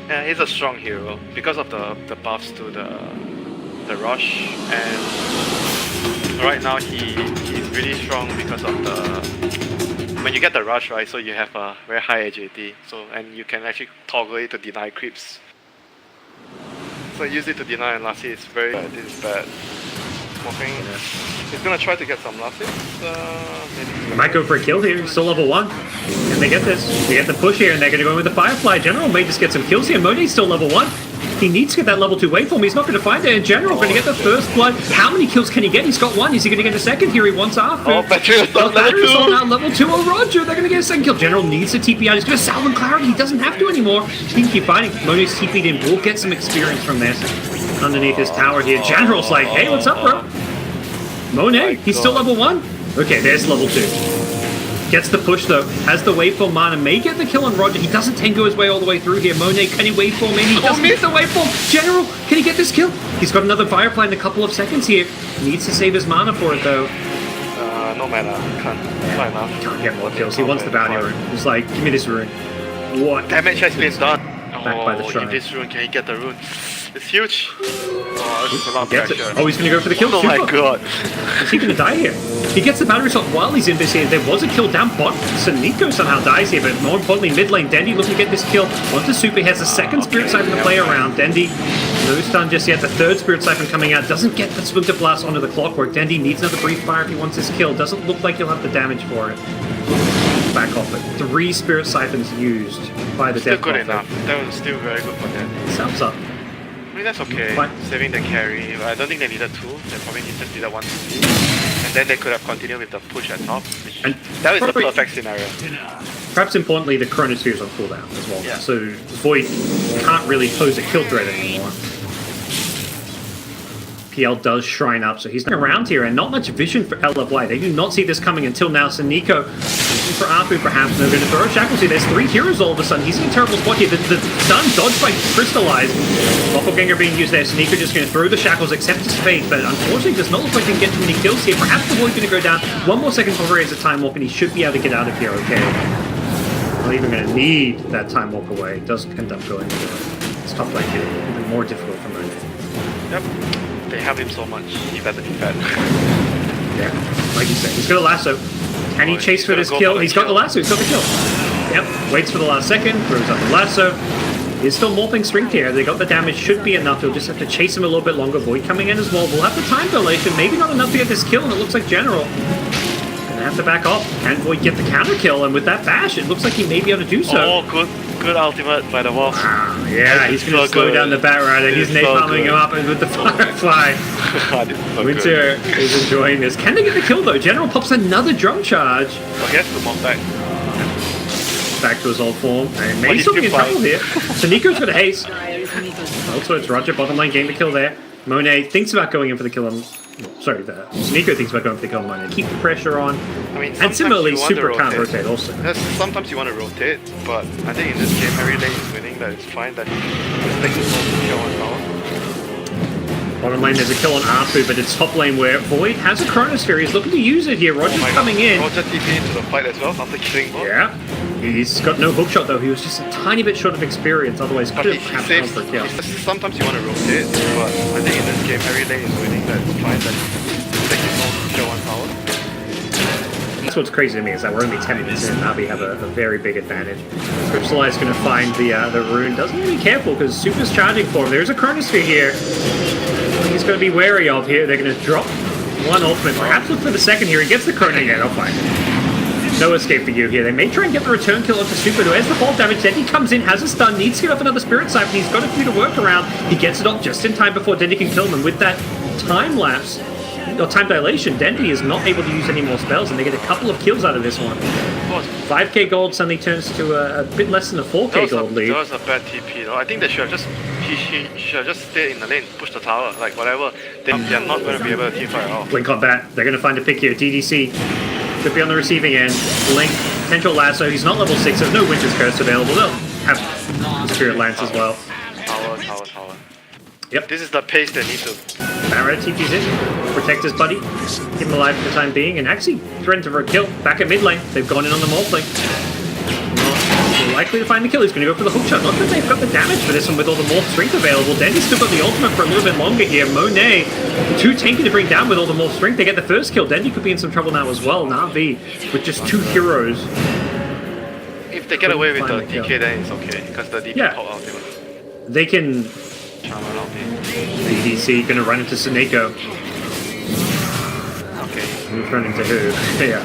Yeah, he's a strong hero because of the buffs to the rush, and right now he's really strong because of the when you get the rush, right, so you have a very high agility, so and you can actually toggle it to deny creeps. So use it to deny, and last hit is very bad. This is bad. Smoking. He's gonna try to get some last hits. Maybe. He might go for a kill here. He's still level 1. And they get this. They get the push here, and they're gonna go in with the Firefly. General may just get some kills here. Monet's still level 1. He needs to get that level 2 waveform. He's not going to find it. In general, going to get the first blood. How many kills can he get? He's got 1. Is he going to get a second here? He wants ahfu. Oh, battery assault level 2. Now level 2 on RodjER. They're going to get a second kill. General needs to TP out. He's going to salve clarity. He doesn't have to anymore. He can keep fighting. Monet's TP'd in. We'll get some experience from this. Underneath his tower here. General's like, hey, what's up, bro? Monet, he's still level 1. Okay, there's level 2. Gets the push though, has the waveform mana, may get the kill on RodjER. He doesn't tango his way all the way through here. Monet, can he waveform in? He doesn't get the waveform. General, can he get this kill? He's got another Firefly in a couple of seconds here. Needs to save his mana for it though. No mana, can't enough. Can't get more kills. He wants the bounty rune. He's like, give me this rune. What? Damage has been done. Back by the shrine. In this rune, can he get the rune? It's huge. Oh, this is a lot of pressure. Oh, he's going to go for the kill. Oh my god. Is he going to die here? He gets the battery shot while he's in this here. There was a kill down bottom. SoNNeikO somehow dies here, but more importantly, mid lane, Dendi looking to get this kill. Onto Super, he has a second Spirit Siphon to play around. Dendi, no stun just yet. The third Spirit Siphon coming out. Doesn't get the Splinter Blast onto the clockwork. Dendi needs another Brief Fire if he wants this kill. Doesn't look like he'll have the damage for it. Back off it. 3 Spirit Siphons used by the Still Death good Prophet. enough. That was still very good for them. Sounds up. I mean, that's okay. Fine. Saving the carry. I don't think they needed 2. They probably just needed 1 TP. And then they could have continued with the push at top. And that is the probably, perfect scenario. Perhaps importantly, the Chronosphere is on cooldown as well. Yeah. So Void can't really pose a kill threat anymore. PL does shrine up, so he's around here, and not much vision for LFY. They do not see this coming until now. SoNNeikO looking for ahfu, perhaps. They're going to throw shackles here. There's 3 heroes all of a sudden. He's in a terrible spot here. The stun dodged by Crystallize. Doppelganger being used there. SoNNeikO just going to throw the shackles, accept his fate, but unfortunately does not look like he can get too many kills here. Perhaps the Void's going to go down. 1 more second before he has a time walk, and he should be able to get out of here okay. Not even going to need that time walk away. It does end up going for it. It's tough like it. Even more difficult for Monet. Yep. They have him so much, he better defend. Yeah, like you said, he's got a lasso. Can he chase for this kill? He's got the lasso, he's got the kill. Yep, waits for the last second, throws up the lasso. He's still morphing strength here. They got the damage, should be enough. He'll just have to chase him a little bit longer. Void coming in as well. We'll have the time dilation, maybe not enough to get this kill, and it looks like General gonna have to back off. Can Void get the counter kill? And with that bash, it looks like he may be able to do so. Oh, good ultimate by the wall. Yeah, he's going to slow down the Batrider. He's napalming him up with the Firefly. Winter is enjoying this. Can they get the kill though? General pops another drum charge. Oh, he has to move back. Back to his old form. And May's still in trouble here. SoNNeikO's got a haste. Also, it's RodjER bottom lane getting the kill there. Monet thinks about going in for the kill on... Sorry, SoNNeikO thinks about going for the kill on Monet. Keep the pressure on. I mean, and similarly, Super can't rotate also. Sometimes you want to rotate, but I think in this game, every lane is winning, that it's fine that he's taking the kill on power. Bottom lane, there's a kill on ahfu, but it's top lane where Void has a Chronosphere. He's looking to use it here. RodjER's coming in. RodjER TP into the fight as well after killing both. Yeah. He's got no hookshot though. He was just a tiny bit short of experience. Otherwise, could have had for kill. Sometimes you want to rotate, but I think in this game, every lane is winning, that it's fine that he's taking both kill on power. That's what's crazy to me is that we're only 10 minutes in. Navi have a very big advantage. Crystallize is going to find the rune. Doesn't need to be careful because Super's charging for him. There's a Chronosphere here. He's going to be wary of here. They're going to drop 1 ultimate. Perhaps look for the second here. He gets the Chrono. Yeah, they'll find it. No escape for you here. They may try and get the return kill onto Super. Who has the fall damage. Dendi comes in, has a stun, needs to get off another Spirit Siphon. He's got a few to work around. He gets it off just in time before Dendi can kill him. And with that time lapse, or time dilation, Dendi is not able to use any more spells, and they get a couple of kills out of this one. 5k gold suddenly turns to a bit less than a 4k gold lead. That was a bad TP though. I think they should have just he should have just stayed in the lane, push the tower, like whatever. They're not going to be able to team fight at all. Blink on bat. They're going to find a pick here. DDC could be on the receiving end. Blink, potential lasso. He's not level 6. There's no Winter's Curse available. They'll have Spirit Lance as well. Tower. Yep. This is the pace they need to. Barrett TP's in. Protect his buddy. Keep him alive for the time being. And actually threatened for a kill. Back at mid lane. They've gone in on the morph lane. likely to find the kill. He's going to go for the hook shot. Not that they've got the damage for this one with all the morph strength available. Dendi's still got the ultimate for a little bit longer here. Monet, too tanky to bring down with all the morph strength. They get the first kill. Dendi could be in some trouble now as well. Navi with just 2 heroes. If they get away with the DK, then it's okay, because the DK pop out. They can... DDC going to run into SoNNeikO. Okay. He's running into who? Yeah.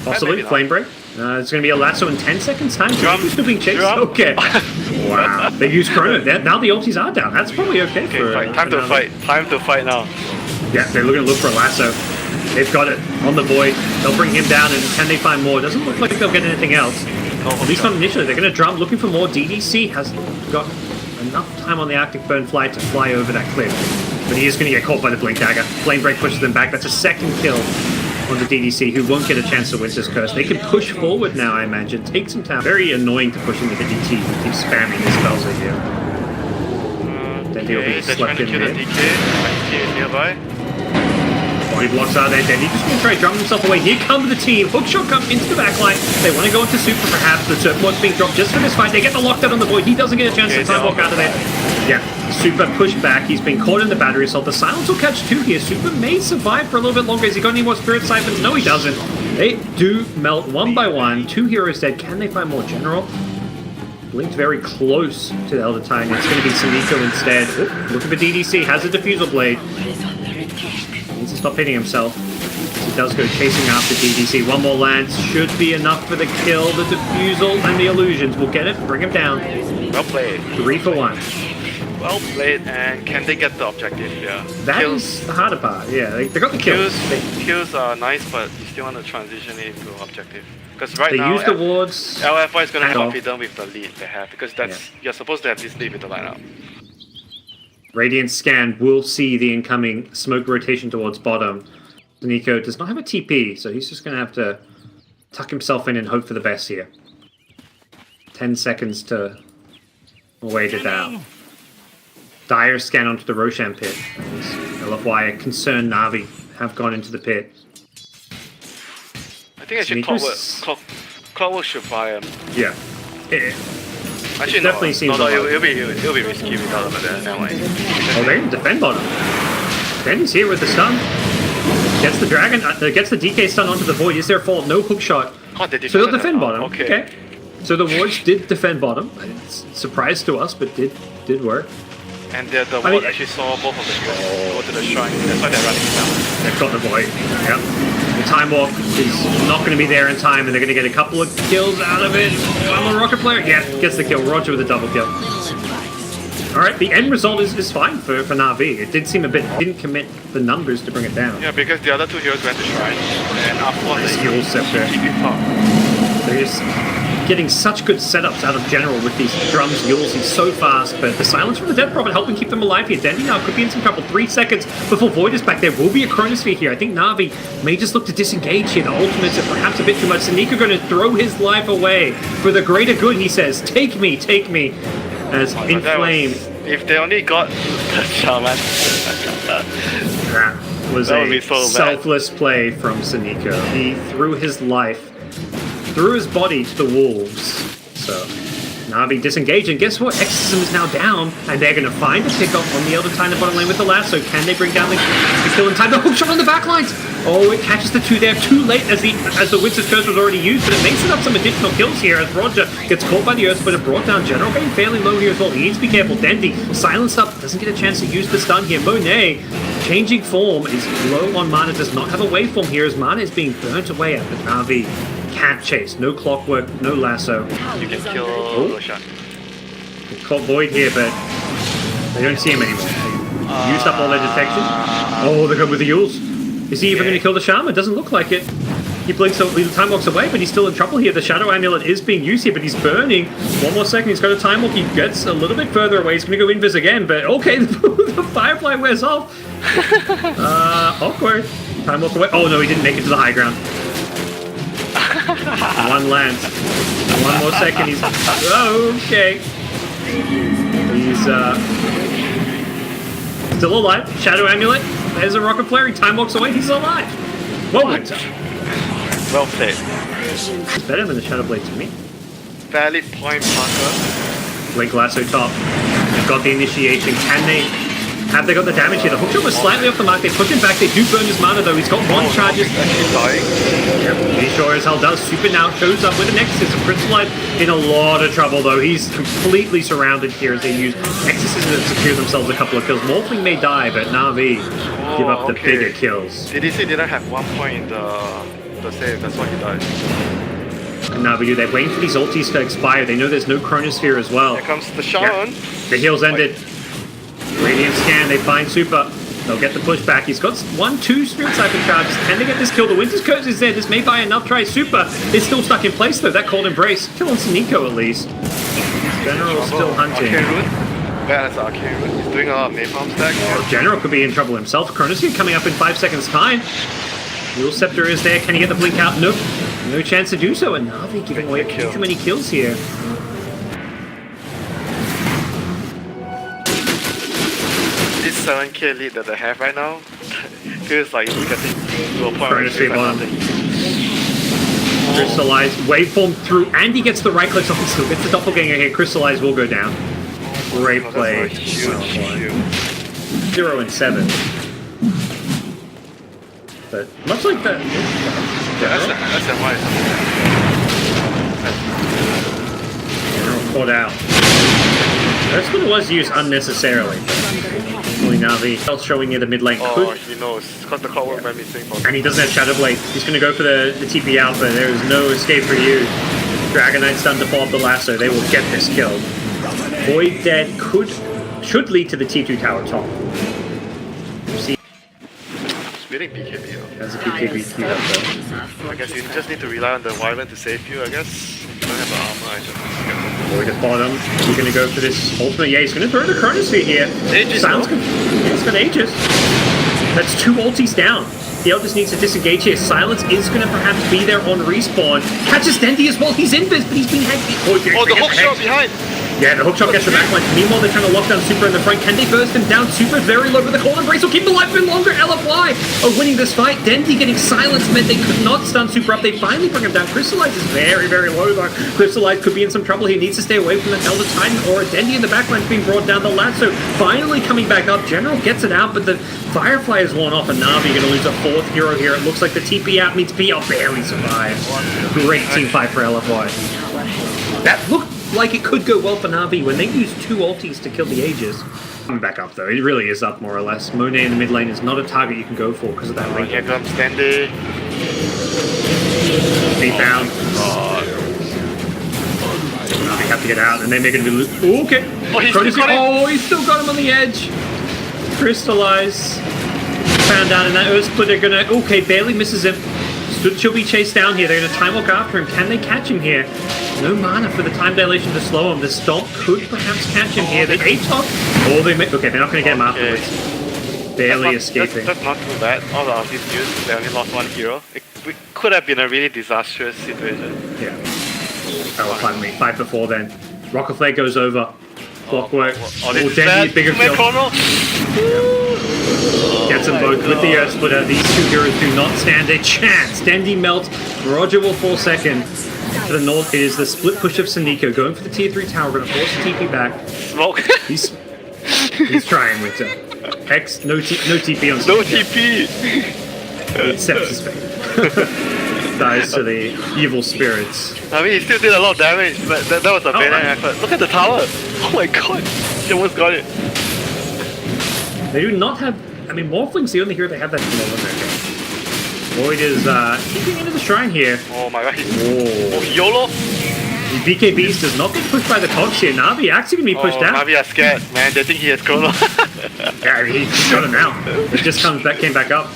Possibly flame break. It's going to be a lasso in 10 seconds time. Who's still being chased? Okay. Wow. They use Chrono. Now the ultis are down. That's probably okay for... Time to fight. Time to fight now. Yeah, they're looking to look for a lasso. They've got it on the Void. They'll bring him down, and can they find more? Doesn't look like they'll get anything else. At least not initially. They're going to drum looking for more. DDC has got enough time on the Arctic Burn flight to fly over that cliff. But he is going to get caught by the Blink Dagger. Flame Break pushes them back. That's a second kill on the DDC, who won't get a chance to Winter's Curse. They can push forward now, I imagine. Take some time. Very annoying to push into the DT. He keeps spamming his spells at you. Dendi will be slept in there. DK is nearby. Body blocks out there. Dendi just going to try to drum himself away. Here comes the team. Hookshot comes into the backline. They want to go into Super, perhaps. The Serpent Ward's being dropped just for this fight. They get the lockdown on the Void. He doesn't get a chance to time walk out of there. Yeah, Super pushed back. He's been caught in the battery assault. The silence will catch 2 here. Super may survive for a little bit longer. Has he got any more Spirit Siphons? No, he doesn't. They do melt one by one. 2 heroes dead. Can they find more General? Blinked very close to the Elder Titan. It's going to be SoNNeikO instead. Oh, looking for DDC. Has a Diffusal Blade. Needs to stop hitting himself. He does go chasing after DDC. One more lance should be enough for the kill. The Diffusal and the Illusions will get it. Bring him down. Well played. 3 for 1. Well played, and can they get the objective? Yeah. That is the harder part. Yeah, they got the kills. Kills are nice, but you still want to transition it into objective. Because right they now, use the wards. LFY is going to copy them with the lead they have, because that's you're supposed to have this lead with the lineup. Radiant Scan will see the incoming smoke rotation towards bottom. SoNNeikO does not have a TP, so he's just going to have to tuck himself in and hope for the best here. 10 seconds to wait it out. Dire scan onto the Roshan pit. And LFY, a concerned Navi, have gone into the pit. I think actually Clockwork should buy him. Yeah. Actually, definitely seems it'll be risky without him there anyway. Oh, they can defend bottom. Dendi's here with the stun. Gets the dragon, gets the DK stun onto the Void. Is there a fault? No hook shot. Oh, so they'll defend bottom. Okay. So the wards did defend bottom. It's a surprise to us, but did work. And the ward actually saw both of them go to the shrine. That's why they're running down. They've got the Void. Yep. The time walk is not going to be there in time, and they're going to get a couple of kills out of it. One more Rocket player. Yeah, gets the kill. RodjER with a double kill. Alright, the end result is fine for Navi. It did seem a bit... didn't commit the numbers to bring it down. Yeah, because the other 2 heroes went to shrine. And after the Heal Scepter. They're just getting such good setups out of General with these drums, Yules. He's so fast, but the silence from the Death Prophet helping keep them alive here. Dendi now could be in some trouble. 3 seconds before Void is back. There will be a Chronosphere here. I think Navi may just look to disengage here. The ultimates are perhaps a bit too much. SoNNeikO going to throw his life away for the greater good, he says. Take me, take me. As inflame. If they only got the shaman. That was a selfless play from SoNNeikO. He threw his life, threw his body to the wolves. So Navi disengaged, and guess what? Exorcism is now down, and they're going to find a pickup on the Elder Titan bottom lane with the lasso. Can they bring down the kill in time? The hook shot on the backlines! Oh, it catches the 2 there too late as the Winter's Curse was already used, but it makes it up some additional kills here as RodjER gets caught by the Earth, but it brought down General, getting fairly low here as well. He needs to be careful. Dendi, silenced up, doesn't get a chance to use the stun here. Monet, changing form, is low on mana, does not have a waveform here as mana is being burnt away at the Navi. Can't chase, no Clockwork, no lasso. You can kill Roshan. Caught Void here, but they don't see him anymore. They used up all their detection. Oh, they're good with the Yules. Is he even going to kill the Shaman? Doesn't look like it. He blinks, so the time walks away, but he's still in trouble here. The Shadow Amulet is being used here, but he's burning. One more second, he's got a time walk. He gets a little bit further away. He's going to go invis again, but okay, the Firefly wears off. Awkward. Time walk away. Oh no, he didn't make it to the high ground. One lance. One more second. He's okay. He's still alive. Shadow Amulet. There's a rocket player. He time walks away. He's alive. Whoa. Well played. It's better than the Shadow Blade to me. valid point, Parker. Blink Lasso top. They've got the initiation. Can they? Have they got the damage here? The hook shot was slightly off the mark. They push him back. They do burn his mana though. He's got one charges. Actually dying. Yep, he sure as hell does. Super now shows up with an Exorcism. Crystallize in a lot of trouble though. He's completely surrounded here as they use Exorcism to secure themselves a couple of kills. Morphling may die, but Navi give up the bigger kills. Did he say didn't have 1 point in the save? That's why he died. And Navi do. They're waiting for these ultis to expire. They know there's no Chronosphere as well. Here comes the Shaman. Yeah. The heal's ended. Radiant scan, they find Super. They'll get the pushback. He's got 1-2 Spirit Siphon charges. Can they get this kill? The Winter's Curse is there. This may buy enough try. Super is still stuck in place though. That Cold Embrace. Kill on SoNNeikO at least. General still hunting. Yeah, that's Arcane Root. He's doing a Napalm stack. Oh, General could be in trouble himself. Chronosphere coming up in 5 seconds time. Dual Scepter is there. Can he get the blink out? Nope. No chance to do so. And Navi giving away too many kills here. This 7k lead that they have right now feels like it's getting to a point where it's Crystallize, waveform through, and he gets the right clicks off and still gets the doppelganger here. Crystallize will go down. Great play. 0 and 7. But much like that. That's why. General caught out. That's what it was used unnecessarily. Navi showing near the mid lane. Oh, he knows. Because the clockwork went missing. And he doesn't have Shadow Blade. He's going to go for the TP out, but there is no escape for you. Dragonite's done to fall off the lasso. They will get this kill. Void Dead should lead to the T2 tower top. See, splitting BKB. that's a BKB queue up though. I guess you just need to rely on the Wyvern to save you, I guess. You don't have the armor, I just... Void at bottom. He's going to go for this ultimate. Yeah, he's going to throw the Chronosphere here. Aegis, Sounds good. It's got Aegis. That's 2 ultis down. The Eldest needs to disengage here. Silence is going to perhaps be there on respawn. Catches Dendi as well. He's invis, but he's being hacked. Oh, the hook shot behind! Yeah, the hookshot gets the backline. Meanwhile, they're trying to lock down Super in the front. Can they burst him down? Super is very low, but the Cold Embrace will keep him alive a bit longer. LFY are winning this fight. Dendi getting silenced meant they could not stun Super up. They finally bring him down. Crystallize is very, very low though. Crystallize could be in some trouble. He needs to stay away from the Elder Titan or Dendi in the backline being brought down. The lasso finally coming back up. General gets it out, but the Firefly is worn off, and Navi going to lose a 4th hero here. It looks like the TP out means PL barely survives. Great team fight for LFY. That looked like it could go well for Navi when they use 2 ultis to kill the Aegis. Coming back up though, it really is up more or less. Monet in the mid lane is not a target you can go for because of that link. Here comes Dendi. Beat down. Navi have to get out and then they're going to be okay. Oh, he's still got him on the edge. Crystallize. Found out in that Earth Splitter gonna barely misses him. Should be chased down here. They're going to time walk after him. Can they catch him here? No mana for the time dilation to slow him. The Stomp could perhaps catch him here. The A-Top. Oh, they make. Okay, they're not going to get him afterwards. Barely escaping. That's not too bad. All the ultis used, they only lost 1 hero. It could have been a really disastrous situation. Yeah. Oh, finally. 5 before then. Rocket Flare goes over. Clockwork. Dendi's bigger kill. Gets them both with the Earth Splitter. These 2 heroes do not stand a chance. Dendi melts. RodjER will fall second. To the north is the split push of SoNNeikO going for the tier 3 tower. Going to force the TP back. Smoke. He's trying with X. No TP on SoNNeikO. No TP. Accepts his fate. Dies to the evil spirits. I mean, he still did a lot of damage, but that was a bad effort. Look at the tower. Oh my god. He almost got it. They do not have. I mean, Morphling's the only hero they have that small in their game. Void is keeping into the shrine here. Oh my god, he's YOLO! The BK Beast does not get pushed by the cogs here. Navi actually going to be pushed down. Navi are scared, man. They think he has Chrono. Yeah, he's got it now. It just came back up.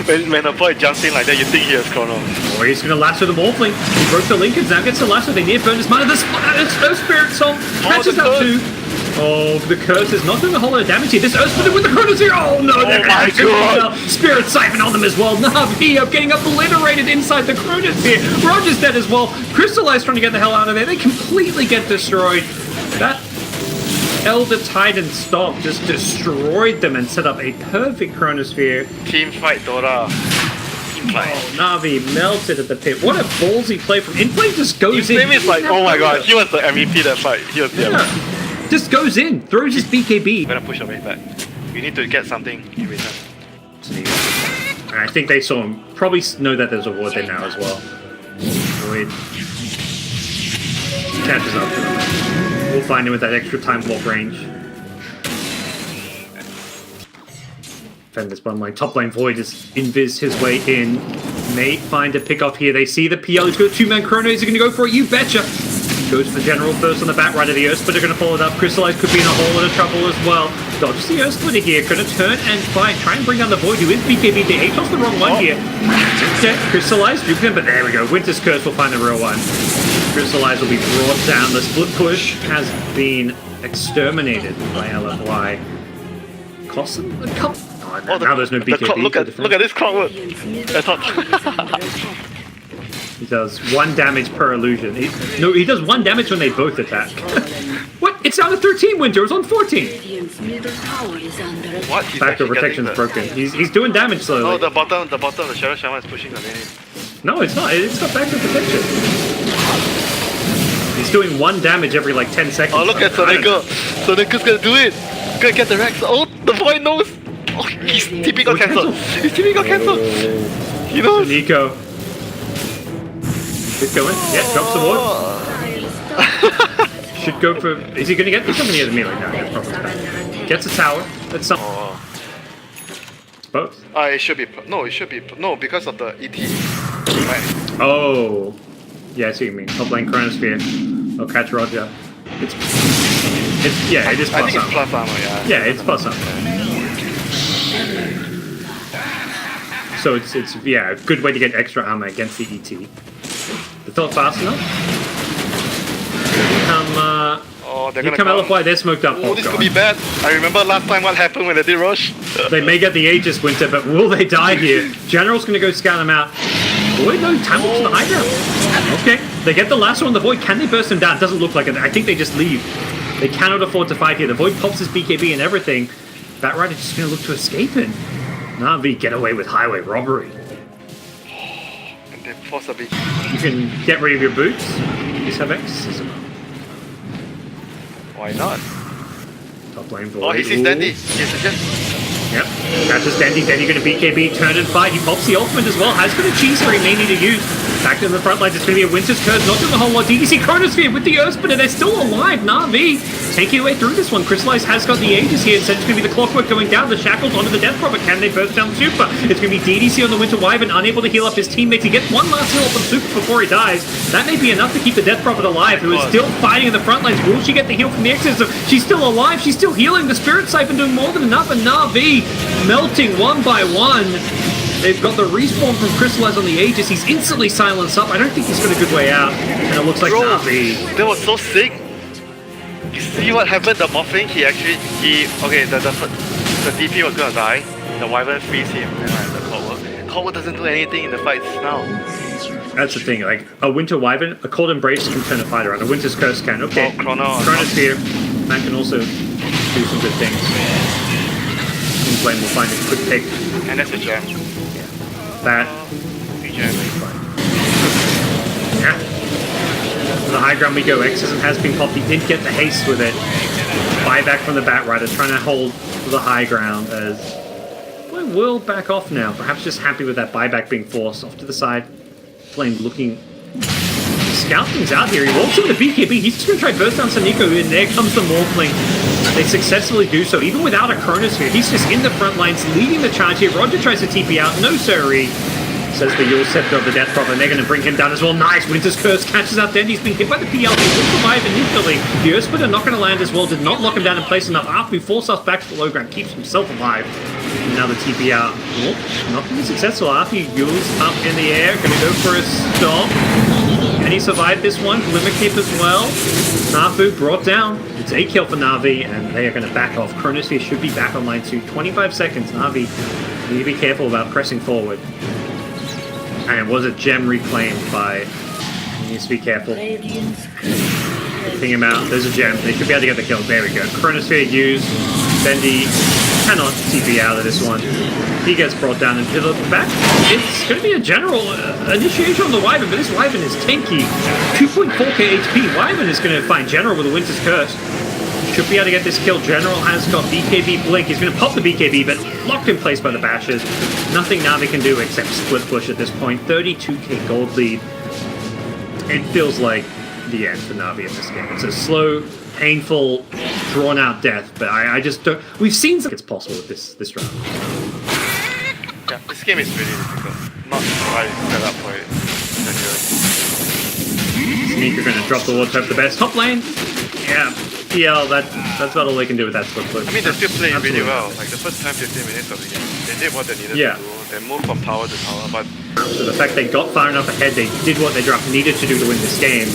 When a boy jumps in like that, you think he has Chrono. Oh, he's going to lasso the Morphling. He broke the Lincolns, now gets the lasso. They near burn his mana. The Spirit Soul catches up too. Oh, the curse is not doing a whole lot of damage here. This Earth Splitter with the Chronos here. Oh no, they're my god! Spirit Siphon on them as well. Navi are getting obliterated inside the Chronos here. RodjER's dead as well. Crystallize trying to get the hell out of there. They completely get destroyed. That Elder Titan Stomp just destroyed them and set up a perfect Chronosphere. Team fight Dota. incline. Navi melted at the pit. What a ballsy play from Inflame. Just goes in. Inflame is like, oh my god, he was the MVP that fight. He was the MVP. Just goes in, throws his BKB. I'm gonna push away back. We need to get something in return. And I think they saw him. Probably know that there's a ward there now as well. Void catches up to him. We'll find him with that extra time warp range. Defend this bottom lane. Top lane Void just invis his way in. May find a pick off here. They see the PL. He's got 2-man chrono. Is he going to go for it? You betcha. Goes for the general first on the back right of the Earth Splitter. Going to follow it up. Crystallize could be in a whole lot of trouble as well. Dodges the Earth Splitter here. Going to turn and fight. Try and bring down the Void, who is BKB. They tossed the wrong one here. Okay, Crystallize, juke him, but there we go. Winter's Curse will find the real one. Crystallize will be brought down. The split push has been exterminated by LFY. Cost them a couple. Oh, now there's no BKB. Look at this clockwork. I thought. He does 1 damage per illusion. He does 1 damage when they both attack. What? It's down to 13, Winter. It was on 14. What? He's Backdoor protection is broken. He's doing damage slowly. Oh, the bottom of the Shadow Shaman is pushing the lane. No, it's not. It's got backdoor protection. He's doing 1 damage every like 10 seconds. Oh, look at SoNNeikO. SoNNeikO's gonna do it. He's gonna get the Rex. Oh, the Void knows. Oh, his TP got cancelled. His TP got cancelled. He knows. SoNNeikO. Keep going. Yeah, drop some more. Should go for. Is he going to get? He's not going to get a melee now. Gets a tower. That's something. Oh. It's both. It should be. No, it should be. No, because of the ET. Right. Oh. Yeah, I see what you mean. Top lane Chronosphere. I'll catch RodjER. It's yeah, it is plus I think armor. it's plus armor, yeah. Yeah, it's plus armor. So it's yeah, a good way to get extra armor against the ET. They thought fast enough. Here come LFY, they're smoked up. Oh, this could be bad. I remember last time what happened when they did rush. They may get the Aegis, Winter, but will they die here? General's gonna go scout them out. Void, no, time to the high ground. Okay, they get the last one on the Void. Can they burst him down? Doesn't look like it. I think they just leave. They cannot afford to fight here. The Void pops his BKB and everything. Batrider's just gonna look to escape it. Navi get away with highway robbery. And they force a big. You can get rid of your boots. Just have exorcism. Why not? Top lane Void. Oh, he sees Dendi. Yes, yes. Yep, catches Dendi. Dendi going to BKB, turn and fight. He pops the ultimate as well. Has got a cheese for he may need to use. Back to the front lines. It's going to be a Winter's Curse. Not doing a whole lot. DDC Chronosphere with the Earth Splitter. They're still alive. Navi taking away through this one. Crystallize has got the Aegis here. Instead, it's going to be the Clockwork going down. The Shackles onto the Death Prophet. Can they burst down Super? It's going to be DDC on the Winter Wyvern, unable to heal up his teammates. He gets one last heal up on Super before he dies. That may be enough to keep the Death Prophet alive, who is still fighting in the front lines. Will she get the heal from the Exorcism? She's still alive. She's still healing. The Spirit Siphon doing more than enough. And Navi melting one by one. They've got the respawn from Crystallize on the Aegis. He's instantly silenced up. I don't think he's got a good way out. And it looks like Navi. That was so sick. You see what happened? The morphing, okay, the DP was gonna die. The Wyvern frees him, and the Clockwork. Clockwork doesn't do anything in the fights now. That's the thing, like, a Winter Wyvern, a Cold Embrace can turn a fight around. A Winter's Curse can. Okay, Chronosphere. Man can also do some good things. Inflame will find a quick pick. And that's a gem. That. Yeah. To the high ground we go. Exorcism has been popped. He did get the haste with it. Buyback from the Batrider, trying to hold the high ground as we will back off now. Perhaps just happy with that buyback being forced off to the side. Flame looking. Scout things out here. He walks into the BKB. He's just going to try burst down SoNNeikO, and there comes the Morphling. They successfully do so, even without a Chronosphere. He's just in the front lines, leading the charge here. RodjER tries to TP out. No, sirree. Says the Yule Scepter of the Death Prophet, and they're going to bring him down as well. Nice. Winter's Curse catches out Dendi's being hit by the PL. He will survive initially. The Earth Splitter not going to land as well. Did not lock him down in place enough. ahfu forces us back to the low ground. Keeps himself alive. And now the TP out. Oh, not being successful. ahfu Yule's up in the air. Going to go for a stop. And he survived this one. Glimmer Cape as well. ahfu brought down. It's a kill for Navi, and they are going to back off. Chronosphere should be back online soon. 25 seconds. Navi, you need to be careful about pressing forward. And it was a gem reclaimed by... You need to be careful. Ping him out. There's a gem. They should be able to get the kill. There we go. Chronosphere used. Dendi cannot TP out of this one. He gets brought down into the back. It's going to be a general initiation on the Wyvern, but this Wyvern is tanky. 2.4k HP. Wyvern is going to find General with a Winter's Curse. Should be able to get this kill. General has got BKB Blink. He's going to pop the BKB, but locked in place by the bashes. Nothing Navi can do except split push at this point. 32k gold lead. It feels like the end for Navi in this game. It's a slow, painful, drawn-out death, but I just don't... We've seen it's possible with this round. Yeah, this game is really difficult. Not right set up for it. SoNNeikO going to drop the ward, hope the best. Top lane, yeah, PL, that's about all they can do with that split push. I mean, they still played really well. Like the first 10-15 minutes of the game, they did what they needed to do. They moved from tower to tower, but... So the fact they got far enough ahead, they did what they needed to do to win this game,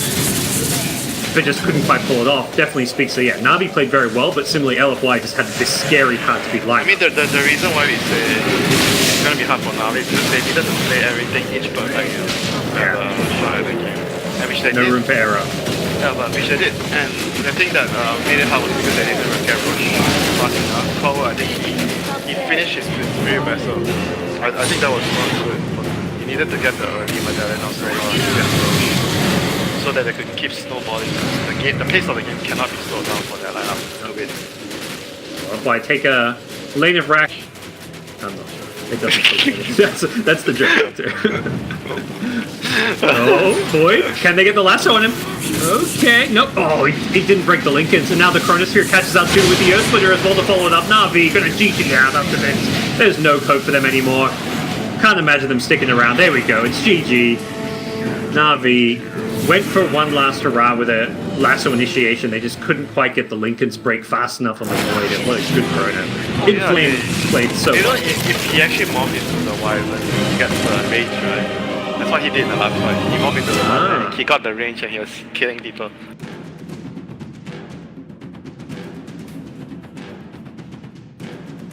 but just couldn't quite pull it off. Definitely speaks to, yeah, Navi played very well, but similarly LFY just had this scary hard to beat line. I mean, the reason why we say it's going to be hard for Navi is because they needed to play everything inch per like, at the start of the game. And which they no did. room for error. Yeah, but which they did. And the thing that made it hard was because they didn't get rushed fast enough. Power, I think he finished his spirit vessel. I think that was not good. He needed to get the early medallion out so so that they could keep snowballing. The pace of the game cannot be slowed down for that lineup to win. LFY take a lane of rack. I'm not sure. It doesn't that's the joke out there. Oh boy, can they get the lasso on him? Okay, nope. Oh, he didn't break the Lincoln, so now the Chronosphere catches up too with the Earth Splitter as well to follow it up. Navi gonna GG out after this. There's no hope for them anymore. Can't imagine them sticking around. There we go, it's GG. Navi went for one last hurrah with a lasso initiation. They just couldn't quite get the Lincoln's break fast enough on the Void. It was good chrono. Inflame played so well. You know, well. if he actually morphed into the Wyvern, he gets the range, right? That's what he did in the last fight. He morphed into the Wyvern, he got the range and he was killing people.